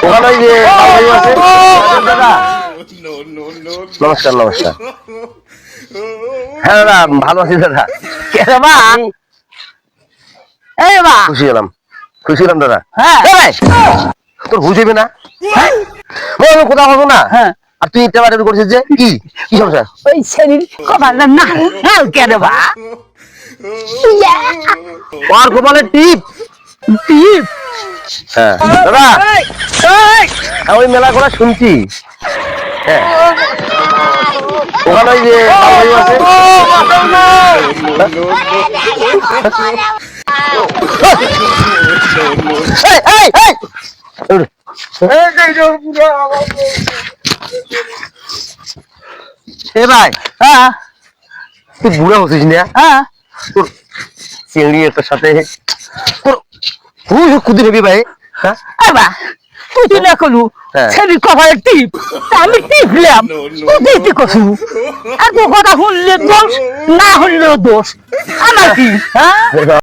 ওখানে ওই যে আছে দাদা। নমস্কার নমস্কার। হ্যাঁ দাদা ভালো আছি দাদা। খুশি হলাম দাদা। তোর বুঝেবে না কোথাও হবো না। আর তুই এটা বাড়ি করছিস যে কি কি সমস্যা? ওই শরীর কপালটা না কেন বা আর কপালের টিপ টিপ। হ্যাঁ দাদা ওই মেলা করে শুনছি। হ্যাঁ ওখানে ওই যে আছে এ ভাই। তুই বুড়া হচ্ছিস না? তোর চিংড়ি একটা সাথে তোর কুদি হবি ভাই। তুই না করলু শরীর কপালের টিপ আমি টিপলাম তুই কছু আর তোর কথা শুনলে দোষ না শুনলেও দোষ আমার কি?